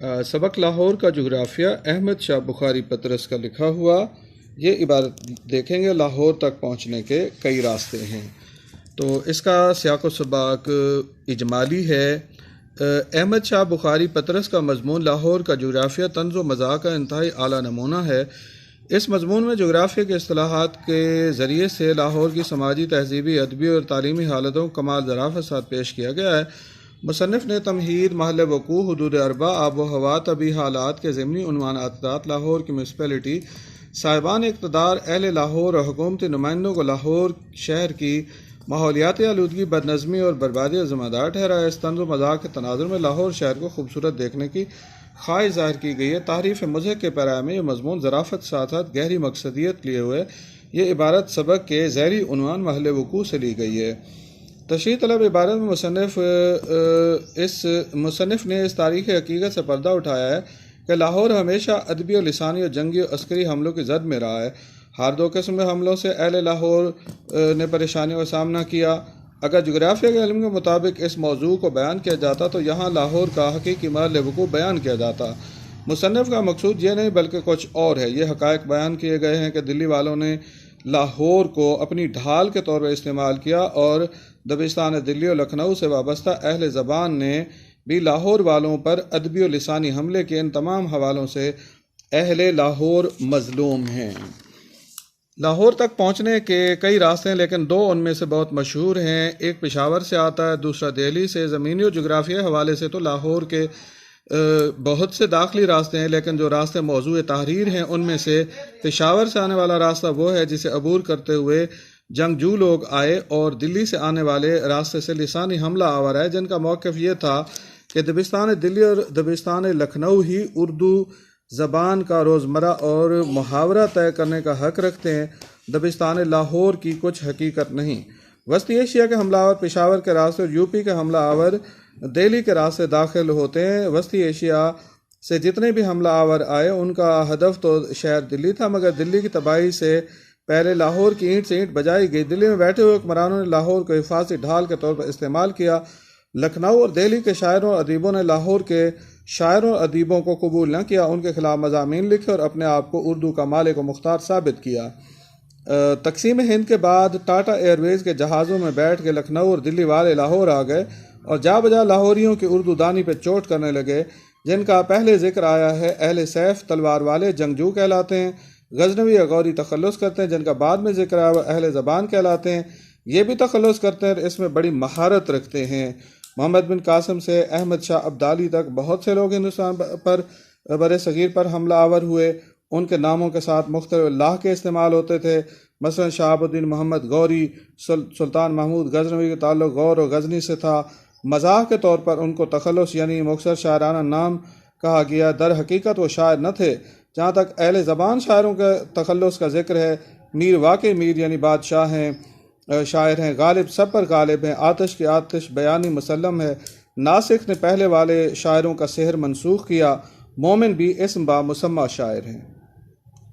सबक लाहौर का जोग्राफिया अहमद शाह बुखारी पतरस का लिखा हुआ। ये इबारत देखेंगे, लाहौर तक पहुँचने के कई रास्ते हैं। तो इसका सियाक़ व सबाक़ इजमाली है। अहमद शाह बुखारी पतरस का मज़मून लाहौर का जोग्राफिया तंज़ व मज़ाक़ का इंतहाई आला नमूना है। इस मज़मून में जोग्राफिया के इस्तिलाहात के ज़रिए से लाहौर की समाजी, तहज़ीबी, अदबी और तालीमी हालतों को कमाल ज़राफ़त साथ पेश किया गया है। मुसन्निफ़ ने तमहीद, महल वक़ू, हुदूद अरबा, आब व हवा, तबी हालात के ज़िमनी उन्वानात, लाहौर की म्यूनसिपैलिटी, साहिबान इक़्तिदार, अहले लाहौर और हुकूमती नुमाइंदों को लाहौर शहर की माहौलियाती आलूदगी, बदनज़मी और बर्बादी का ज़िम्मेदार ठहराया। इस तंज़ व मज़ाक़ के तनाज़ुर में लाहौर शहर को खूबसूरत देखने की ख्वाहिश ज़ाहिर की गई है। तारीफ़ मुज़हक़ के पैरा में यह मज़मून ज़राफ़त साथ साथ गहरी मकसदियत लिए हुए ये इबारत सबक के ज़ैरी उन्वान महल वक़ू से ली गई है। तशरीह तलब इबारत में मुसन्निफ़ ने इस तारीख़ हकीकत से पर्दा उठाया है कि लाहौर हमेशा अदबी और लिसानी और जंगी और अस्करी हमलों की जद में रहा है। हर दो किस्म के हमलों से अहले लाहौर ने परेशानियों का सामना किया। अगर जोग्राफिया के इल्म के मुताबिक इस मौजू को बयान किया जाता तो यहाँ लाहौर का हकीकी महल वक़ू बयान किया जाता। मुसन्निफ़ का मकसूद ये नहीं बल्कि कुछ और है। ये हक़ाइक़ बयान किए गए हैं कि दिल्ली वालों ने लाहौर को अपनी ढाल के तौर पर इस्तेमाल किया और दबिस्तान दिल्ली और लखनऊ से वाबस्ता अहल ज़बान ने भी लाहौर वालों पर अदबी और लिसानी हमले के इन तमाम हवालों से अहले लाहौर मज़लूम हैं। लाहौर तक पहुँचने के कई रास्ते हैं, लेकिन दो उनमें से बहुत मशहूर हैं। एक पेशावर से आता है, दूसरा दिल्ली से। ज़मीनी और जोग्राफिया हवाले से तो लाहौर के बहुत से दाखिली रास्ते हैं, लेकिन जो रास्ते मौजूद तहरीर हैं उनमें से पेशावर से आने वाला रास्ता वो है जिसे अबूर करते हुए जंगजू लोग आए, और दिल्ली से आने वाले रास्ते से लिसानी हमला आवर है, जिनका मौक़िफ़ ये था कि दबिस्तान दिल्ली और दबिस्तान लखनऊ ही उर्दू ज़बान का रोज़मर्रा और मुहावरा तय करने का हक़ रखते हैं। दबिस्तान लाहौर की कुछ हकीकत नहीं। वस्ती एशिया के हमलावर पेशावर के रास्ते और यूपी के हमलावर दिल्ली के रास्ते दाखिल होते हैं। वस्ती एशिया से जितने भी हमलावर आए उनका हदफ तो शहर दिल्ली था, मगर दिल्ली की तबाही से पहले लाहौर की ईंट से ईंट बजाई गई। दिल्ली में बैठे हुए हुक्मरानों ने लाहौर को हिफाज़ती ढाल के तौर पर इस्तेमाल किया। लखनऊ और दिल्ली के शायरों और अदीबों ने लाहौर के शायरों और अदीबों को कबूल न किया, उनके खिलाफ मज़ामीन लिखे और अपने आप को उर्दू का मालिक व मुख्तार साबित किया। तकसीम हिंद के बाद टाटा एयरवेज़ के जहाज़ों में बैठ के लखनऊ और दिल्ली वाले लाहौर आ गए और जा बजा लाहौरियों की उर्दू दानी पर चोट करने लगे, जिनका पहले जिक्र आया है। अहले सैफ तलवार वाले जंगजू कहलाते हैं। गजनवी या गौरी तखल्लुस करते हैं, जिनका बाद में जिक्र आया अहले ज़बान कहलाते हैं। ये भी तखल्लुस करते हैं, इसमें बड़ी महारत रखते हैं। मोहम्मद बिन कासिम से अहमद शाह अब्दाली तक बहुत से लोग हिंदुस्तान पर बर सग़ीर पर हमला आवर हुए। उनके नामों के साथ मुख्तलिफ अल्लाह के इस्तेमाल होते थे। मसलन शहाबुद्दीन मोहम्मद गौरी, सुल्तान महमूद गजनवी का ताल्लुक़ गौर और गजनी से था। मज़ाक के तौर पर उनको तखल्लुस यानी मुख्तसर शायराना नाम कहा गया। दर हकीकत वो शायर न थे। जहाँ तक अहले ज़बान शायरों के तखल्लुस का जिक्र है, मीर वाक़ई मीर यानी बादशाह हैं, शायर हैं। गालिब सब पर गालिब हैं। आतिश की आतिश बयानी मुसल्लम है। नासिख ने पहले वाले शायरों का सेहर मनसूख किया। मोमिन भी इस्म बा मुसम्मा शायर हैं।